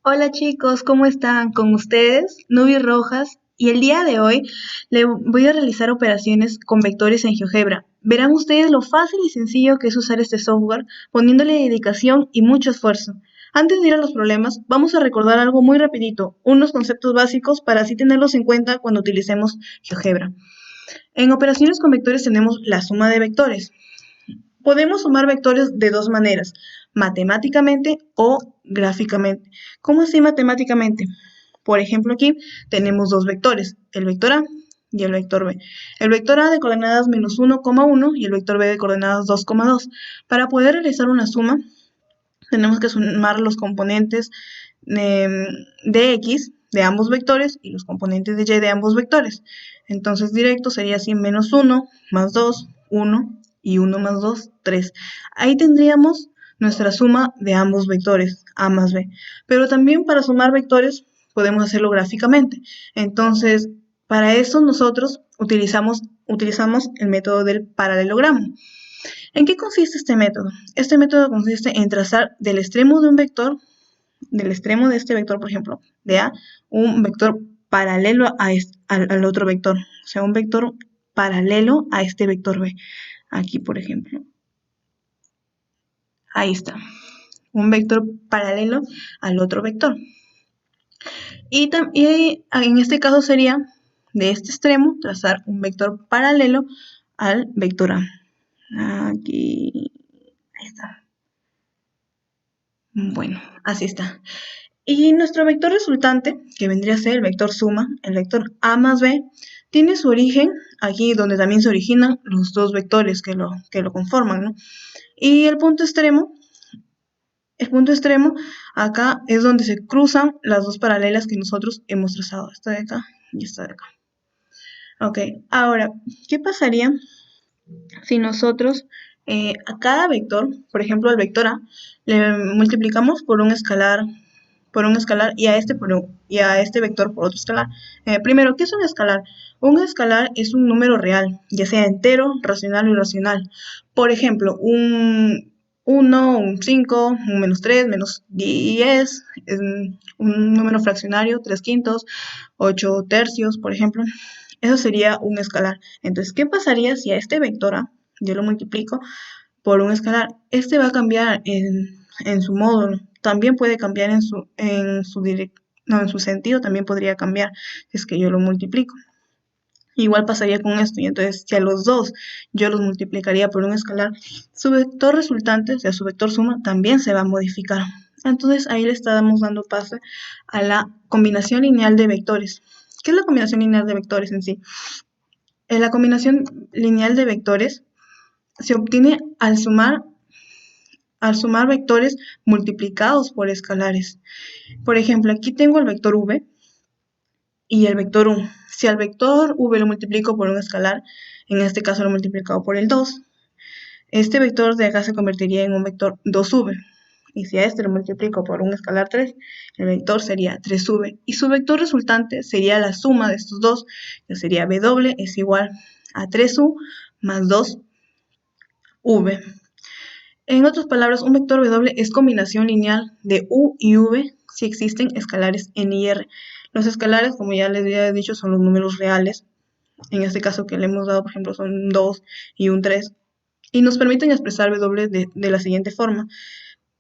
Hola chicos, ¿cómo están? Con ustedes, Nubi Rojas, y el día de hoy le voy a realizar operaciones con vectores en GeoGebra. Verán ustedes lo fácil y sencillo que es usar este software, poniéndole dedicación y mucho esfuerzo. Antes de ir a los problemas, vamos a recordar algo muy rapidito, unos conceptos básicos para así tenerlos en cuenta cuando utilicemos GeoGebra. En operaciones con vectores tenemos la suma de vectores. Podemos sumar vectores de dos maneras, matemáticamente o gráficamente. ¿Cómo así matemáticamente? Por ejemplo, aquí tenemos dos vectores, el vector A y el vector B. El vector A de coordenadas menos 1,1 y el vector B de coordenadas 2,2. Para poder realizar una suma, tenemos que sumar los componentes de X de ambos vectores y los componentes de Y de ambos vectores. Entonces, directo sería así, menos 1 más 2, 1 y 1 más 2, 3. Ahí tendríamos nuestra suma de ambos vectores, A más B. Pero también para sumar vectores podemos hacerlo gráficamente. Entonces, para eso nosotros utilizamos el método del paralelogramo. ¿En qué consiste este método? Este método consiste en trazar del extremo de un vector, del extremo de este vector, por ejemplo, de A, un vector paralelo al otro vector, o sea, un vector paralelo a este vector B. Aquí, por ejemplo, ahí está, un vector paralelo al otro vector. Y en este caso sería de este extremo trazar un vector paralelo al vector A. Aquí, ahí está. Bueno, así está. Y nuestro vector resultante, que vendría a ser el vector suma, el vector A más B, tiene su origen aquí donde también se originan los dos vectores que lo conforman, ¿no? Y el punto extremo, acá es donde se cruzan las dos paralelas que nosotros hemos trazado, esta de acá y esta de acá. Ok, ahora, ¿qué pasaría si nosotros a cada vector, por ejemplo al vector A, le multiplicamos por un escalar y a este vector por otro escalar? Primero, ¿qué es un escalar? Un escalar es un número real, ya sea entero, racional o irracional. Por ejemplo, un 1, un 5, un menos 3, menos 10, es un número fraccionario, 3 quintos, 8 tercios, por ejemplo. Eso sería un escalar. Entonces, ¿qué pasaría si a este vector A yo lo multiplico por un escalar? Este va a cambiar en su módulo. También puede cambiar en su sentido, también podría cambiar si es que yo lo multiplico. Igual pasaría con esto, y entonces si a los dos yo los multiplicaría por un escalar, su vector resultante, o sea, su vector suma, también se va a modificar. Entonces ahí le estamos dando paso a la combinación lineal de vectores. ¿Qué es la combinación lineal de vectores en sí? La combinación lineal de vectores se obtiene al sumar vectores multiplicados por escalares. Por ejemplo, aquí tengo el vector v y el vector u. Si al vector v lo multiplico por un escalar, en este caso lo he multiplicado por el 2, este vector de acá se convertiría en un vector 2v. Y si a este lo multiplico por un escalar 3, el vector sería 3v. Y su vector resultante sería la suma de estos dos, que sería w es igual a 3u más 2v. En otras palabras, un vector W es combinación lineal de U y V si existen escalares N y R. Los escalares, como ya les había dicho, son los números reales. En este caso que le hemos dado, por ejemplo, son 2 y un 3. Y nos permiten expresar W de la siguiente forma.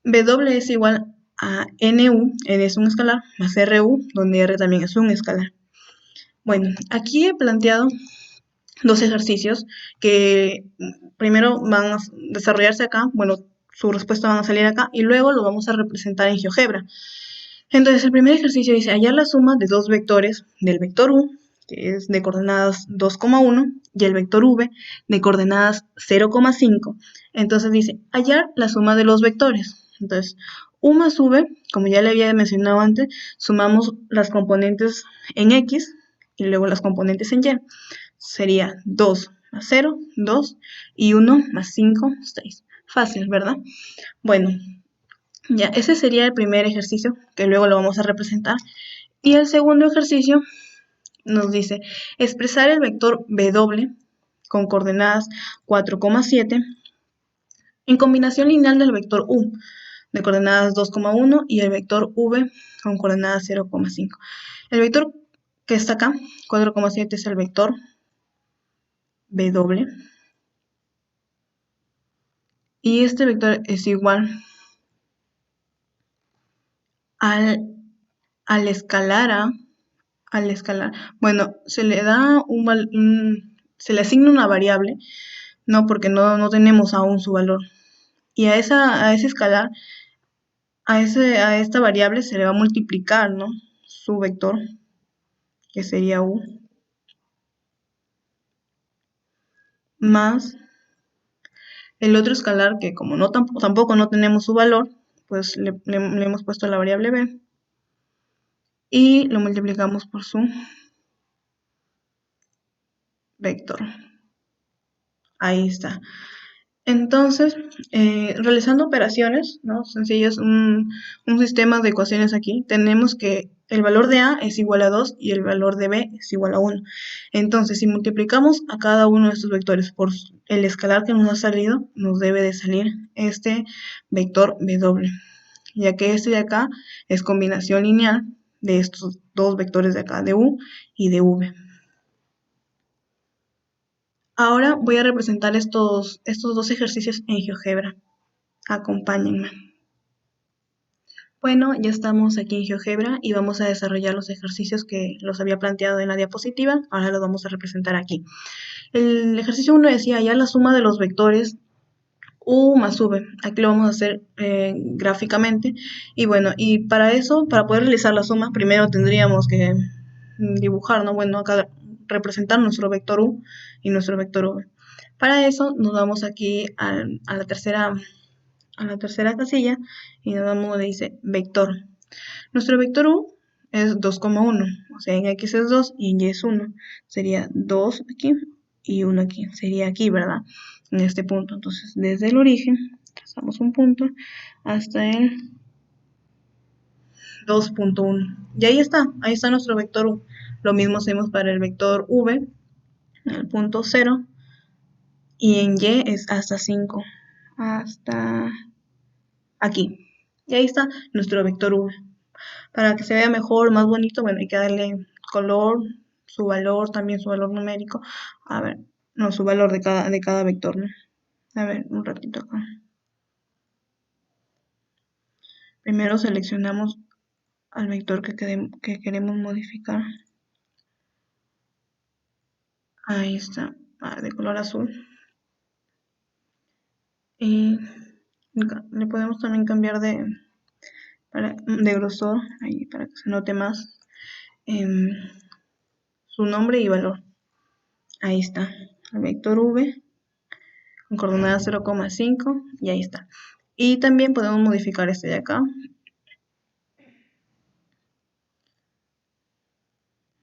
W es igual a NU, N es un escalar, más RU, donde R también es un escalar. Bueno, aquí he planteado dos ejercicios que primero van a desarrollarse acá, bueno, su respuesta van a salir acá y luego lo vamos a representar en GeoGebra. Entonces, el primer ejercicio dice hallar la suma de dos vectores del vector U, que es de coordenadas 2,1, y el vector V de coordenadas 0,5. Entonces dice hallar la suma de los vectores. Entonces, U más V, como ya le había mencionado antes, sumamos las componentes en X y luego las componentes en Y. Sería 2 más 0, 2, y 1 más 5, 6. Fácil, ¿verdad? Bueno, ya, ese sería el primer ejercicio, que luego lo vamos a representar. Y el segundo ejercicio nos dice expresar el vector W con coordenadas 4,7 en combinación lineal del vector U. de coordenadas 2,1 y el vector v con coordenadas 0,5. El vector que está acá, 4,7, es el vector w. Y este vector es igual al, al escalar a, al escalar. Bueno, se le da se le asigna una variable, no, porque no tenemos aún su valor. Y a ese escalar, a esta variable se le va a multiplicar, ¿no? Su vector, que sería u, más el otro escalar, que como tampoco no tenemos su valor, pues le hemos puesto la variable b y lo multiplicamos por su vector. Ahí está. Entonces, realizando operaciones, ¿no? Sencillas, un sistema de ecuaciones aquí, tenemos que el valor de A es igual a 2 y el valor de B es igual a 1. Entonces, si multiplicamos a cada uno de estos vectores por el escalar que nos ha salido, nos debe de salir este vector W, ya que este de acá es combinación lineal de estos dos vectores de acá, de U y de V. Ahora voy a representar estos dos ejercicios en GeoGebra. Acompáñenme. Bueno, ya estamos aquí en GeoGebra y vamos a desarrollar los ejercicios que los había planteado en la diapositiva. Ahora los vamos a representar aquí. El ejercicio 1 decía ya la suma de los vectores u más v. Aquí lo vamos a hacer gráficamente. Y bueno, y para eso, para poder realizar la suma, primero tendríamos que dibujar, ¿no? Bueno, acá representar nuestro vector u y nuestro vector v. Para eso nos vamos aquí a la tercera casilla y nos vamos donde dice vector. Nuestro vector u es 2,1, o sea, en x es 2 y en y es 1. Sería 2 aquí y 1 aquí. Sería aquí, ¿verdad? En este punto. Entonces, desde el origen, trazamos un punto hasta el 2,1. Y ahí está nuestro vector u. Lo mismo hacemos para el vector v, en el punto 0, y en y es hasta 5, hasta aquí. Y ahí está nuestro vector v. Para que se vea mejor, más bonito, bueno, hay que darle color, su valor, también su valor numérico. A ver, no, su valor de cada vector, ¿no? A ver, un ratito acá. Primero seleccionamos al vector que queremos modificar. Ahí está, de color azul. Y le podemos también cambiar de grosor, ahí para que se note más su nombre y valor. Ahí está, el vector v con coordenada 0,5 y ahí está. Y también podemos modificar este de acá.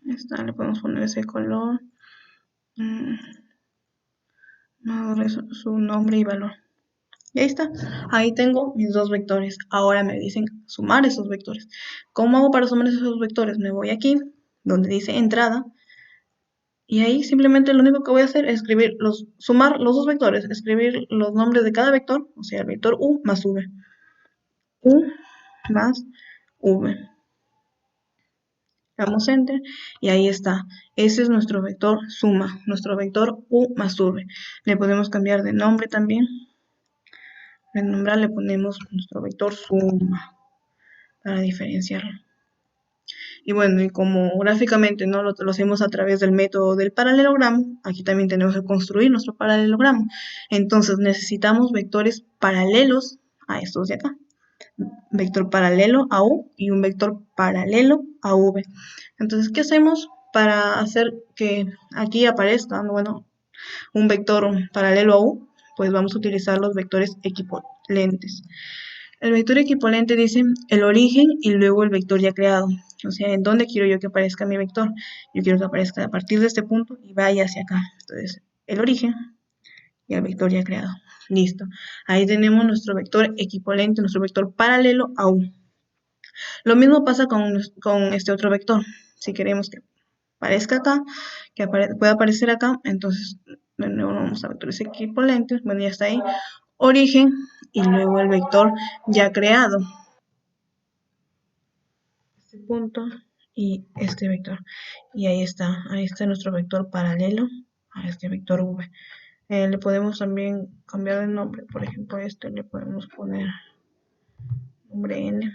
Esta, le podemos poner ese color, su nombre y valor. Y ahí está, ahí tengo mis dos vectores. Ahora me dicen sumar esos vectores. ¿Cómo hago para sumar esos vectores? Me voy aquí, donde dice entrada, y ahí simplemente lo único que voy a hacer es sumar los dos vectores, escribir los nombres de cada vector, o sea, el vector u más v. U más v. Damos enter y ahí está. Ese es nuestro vector suma, nuestro vector u más v. Le podemos cambiar de nombre también. En nombre le ponemos nuestro vector suma para diferenciarlo. Y bueno, y como gráficamente no lo hacemos a través del método del paralelogramo, aquí también tenemos que construir nuestro paralelogramo. Entonces necesitamos vectores paralelos a estos de acá. Vector paralelo a u y un vector paralelo a v. Entonces, ¿qué hacemos para hacer que aquí aparezca, bueno, un vector paralelo a u? Pues vamos a utilizar los vectores equivalentes. El vector equivalente dice el origen y luego el vector ya creado. O sea, ¿en dónde quiero yo que aparezca mi vector? Yo quiero que aparezca a partir de este punto y vaya hacia acá. Entonces, el origen y el vector ya creado. Listo. Ahí tenemos nuestro vector equivalente, nuestro vector paralelo a u. Lo mismo pasa con este otro vector. Si queremos que aparezca acá, pueda aparecer acá, entonces de nuevo vamos a vectores equivalentes. Bueno, ya está ahí. origen y luego el vector ya creado. Este punto y este vector. Y ahí está nuestro vector paralelo a este vector v. Le podemos también cambiar de nombre, por ejemplo este le podemos poner nombre n,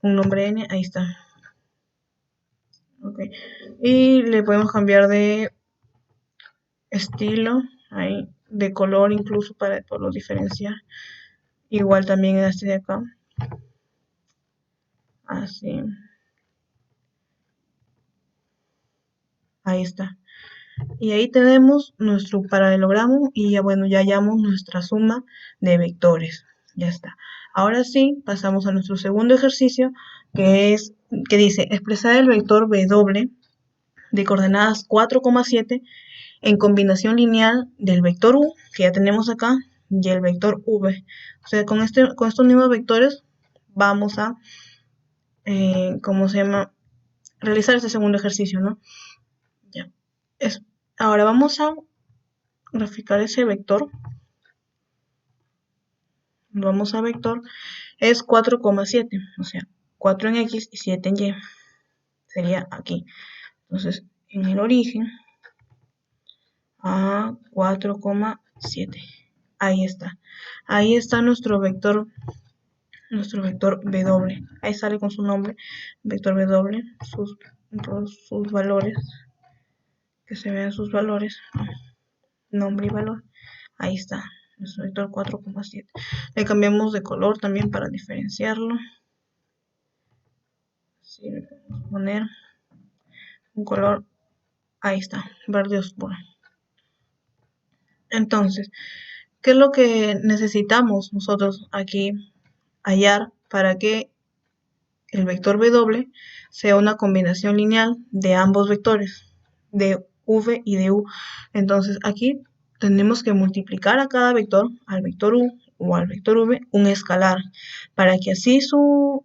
un nombre n, ahí está. Okay. Y le podemos cambiar de estilo, ahí, de color incluso para poderlo diferenciar. Igual también en este de acá, así, ahí está. Y ahí tenemos nuestro paralelogramo y ya bueno, ya hallamos nuestra suma de vectores. Ya está. Ahora sí, pasamos a nuestro segundo ejercicio, que dice expresar el vector W de coordenadas 4,7 en combinación lineal del vector U, que ya tenemos acá, y el vector V. O sea, con estos mismos vectores vamos a, ¿cómo se llama? Realizar este segundo ejercicio, ¿no? Ya. Ahora vamos a graficar ese vector. Vamos a vector, es 4,7, o sea, 4 en X y 7 en Y. Sería aquí. Entonces, en el origen, a 4,7. Ahí está. Ahí está nuestro vector W. Ahí sale con su nombre, vector W, sus valores, que se vean sus valores, nombre y valor. Ahí está, nuestro vector 4,7. Le cambiamos de color también para diferenciarlo. Así le podemos poner un color, ahí está, verde oscuro. Entonces, ¿qué es lo que necesitamos nosotros aquí hallar para que el vector W sea una combinación lineal de ambos vectores, de V y de U? Entonces aquí tenemos que multiplicar a cada vector, al vector U o al vector V, un escalar, para que así su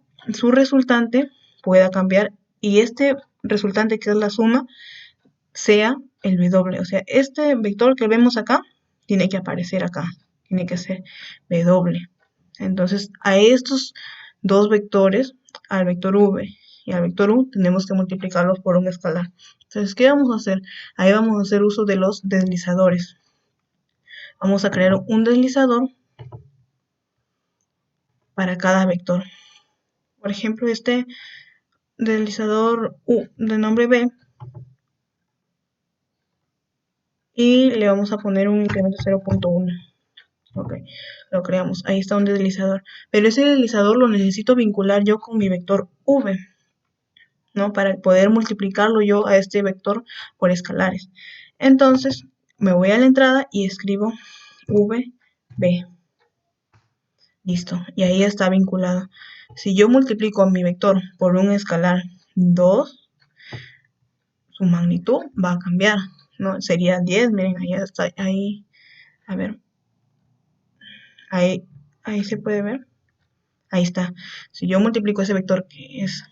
resultante pueda cambiar y este resultante, que es la suma, sea el W. O sea, este vector que vemos acá tiene que aparecer acá, tiene que ser W. Entonces, a estos dos vectores, al vector V y al vector U, tenemos que multiplicarlos por un escalar. Entonces, ¿qué vamos a hacer? Ahí vamos a hacer uso de los deslizadores. Vamos a crear un deslizador para cada vector. Por ejemplo, este deslizador U de nombre B, y le vamos a poner un incremento 0.1. Ok, lo creamos. Ahí está un deslizador. Pero ese deslizador lo necesito vincular yo con mi vector V, ¿no? Para poder multiplicarlo yo a este vector por escalares. Entonces, me voy a la entrada y escribo VB. Listo. Y ahí está vinculado. Si yo multiplico mi vector por un escalar 2, su magnitud va a cambiar, ¿no? Sería 10. Miren, ahí está. Ahí, a ver. Ahí se puede ver. Ahí está. Si yo multiplico ese vector que es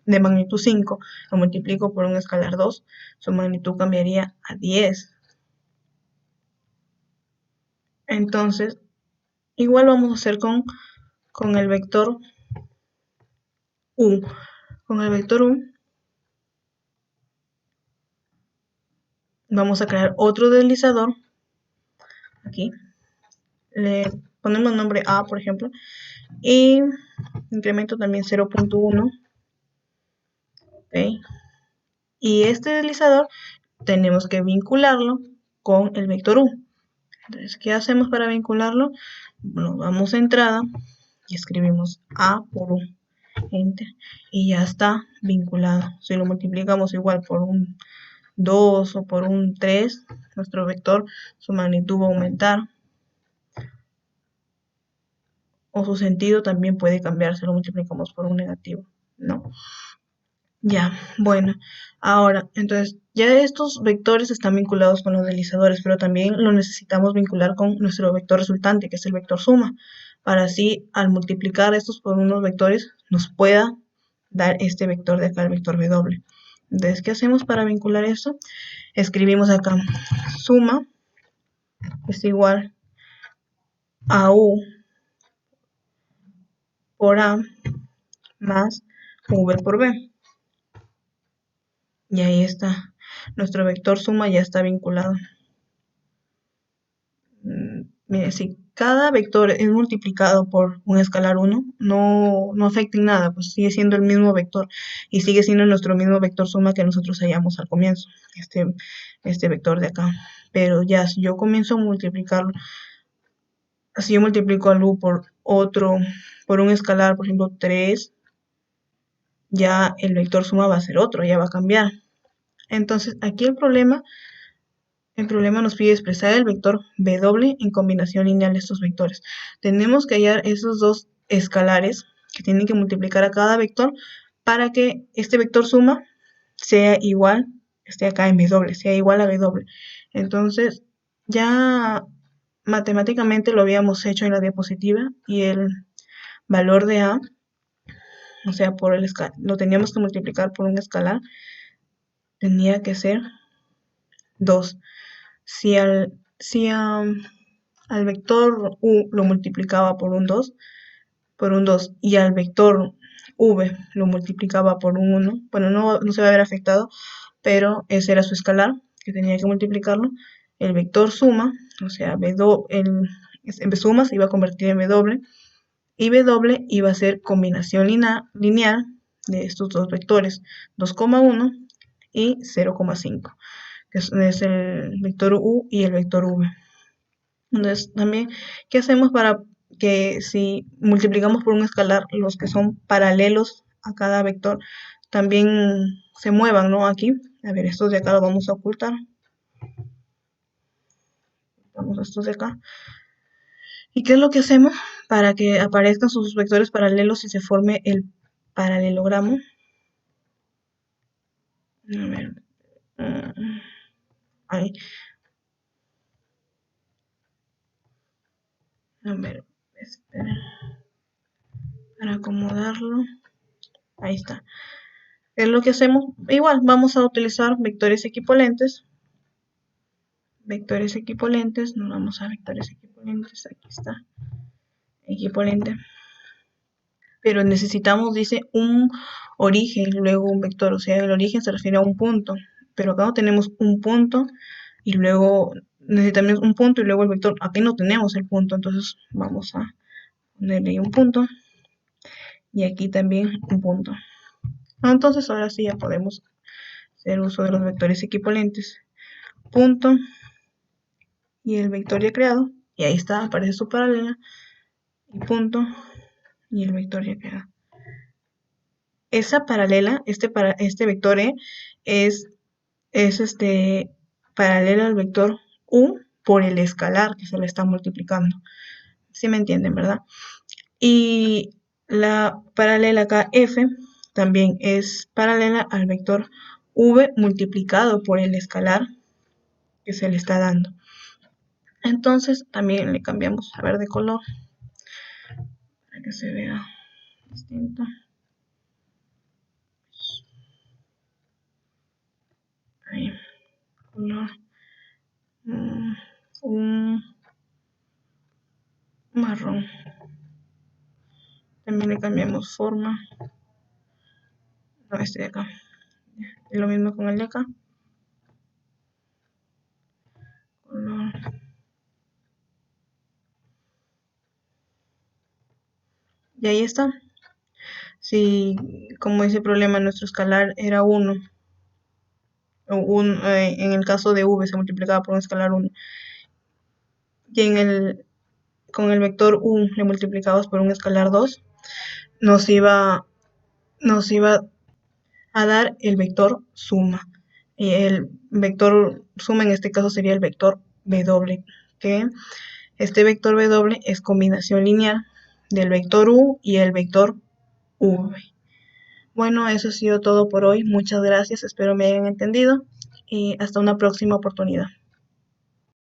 de magnitud 5, lo multiplico por un escalar 2, su magnitud cambiaría a 10. Entonces, igual vamos a hacer con el vector U. Con el vector U vamos a crear otro deslizador. Aquí. Le ponemos el nombre A, por ejemplo. Y incremento también 0.1. ¿Okay? Y este deslizador tenemos que vincularlo con el vector U. Entonces, ¿qué hacemos para vincularlo? Nos vamos a entrada y escribimos A por U, enter, y ya está vinculado. Si lo multiplicamos igual por un 2 o por un 3, nuestro vector, su magnitud va a aumentar, o su sentido también puede cambiar si lo multiplicamos por un negativo, ¿no? Ya, bueno, ahora, entonces, ya estos vectores están vinculados con los deslizadores, pero también lo necesitamos vincular con nuestro vector resultante, que es el vector suma, para así, al multiplicar estos por unos vectores, nos pueda dar este vector de acá, el vector W. Entonces, ¿qué hacemos para vincular esto? Escribimos acá, suma es igual AU por A más V por B. Y ahí está. Nuestro vector suma ya está vinculado. Mire, si cada vector es multiplicado por un escalar 1, no afecta en nada, pues sigue siendo el mismo vector y sigue siendo nuestro mismo vector suma que nosotros hallamos al comienzo, este vector de acá. Pero ya, si yo comienzo a multiplicarlo, si yo multiplico al u por un escalar, por ejemplo 3, ya el vector suma va a ser otro, ya va a cambiar. Entonces, aquí el problema nos pide expresar el vector W en combinación lineal de estos vectores. Tenemos que hallar esos dos escalares que tienen que multiplicar a cada vector para que este vector suma sea igual, esté acá en W, sea igual a W. Entonces, ya matemáticamente lo habíamos hecho en la diapositiva y el valor de A, o sea, lo teníamos que multiplicar por un escalar, tenía que ser 2. Si al vector u lo multiplicaba por un 2 y al vector v lo multiplicaba por un 1, bueno, no se va a ver afectado, pero ese era su escalar, que tenía que multiplicarlo. El vector suma, o sea, en suma se iba a convertir en w, y w iba a ser combinación lineal de estos dos vectores, 2,1 y 0,5, que es el vector u y el vector v. Entonces, también, ¿qué hacemos para que si multiplicamos por un escalar los que son paralelos a cada vector también se muevan, ¿no? Aquí, a ver, estos de acá los vamos a ocultar. Vamos a estos de acá. ¿Y qué es lo que hacemos para que aparezcan sus vectores paralelos y se forme el paralelogramo? A ver, ahí. A ver, espera, para acomodarlo. Ahí está. Es lo que hacemos. Igual, vamos a utilizar vectores equivalentes. Nos vamos a vectores equivalentes, aquí está, equivalente. Pero necesitamos, dice, un origen, luego un vector, o sea, el origen se refiere a un punto, pero acá no tenemos un punto y luego necesitamos un punto y luego el vector, aquí no tenemos el punto, entonces vamos a ponerle ahí un punto y aquí también un punto. Entonces ahora sí ya podemos hacer uso de los vectores equivalentes. Punto y el vector ya creado, y ahí está, aparece su paralela, y punto, y el vector ya queda. Esa paralela, este vector es paralela al vector u por el escalar que se le está multiplicando. ¿Sí me entienden, verdad? Y la paralela acá f también es paralela al vector v multiplicado por el escalar que se le está dando. Entonces también le cambiamos a verde color para que se vea distinto. Ahí, color un marrón. También le cambiamos forma. No, este de acá. Es lo mismo con el de acá. Color. Y ahí está. Si, como ese problema, nuestro escalar era 1, en el caso de v se multiplicaba por un escalar 1, y con el vector u le multiplicabas por un escalar 2, nos iba a dar el vector suma. Y el vector suma en este caso sería el vector w, que este vector w es combinación lineal del vector u y el vector v. Bueno, eso ha sido todo por hoy. Muchas gracias, espero me hayan entendido y hasta una próxima oportunidad.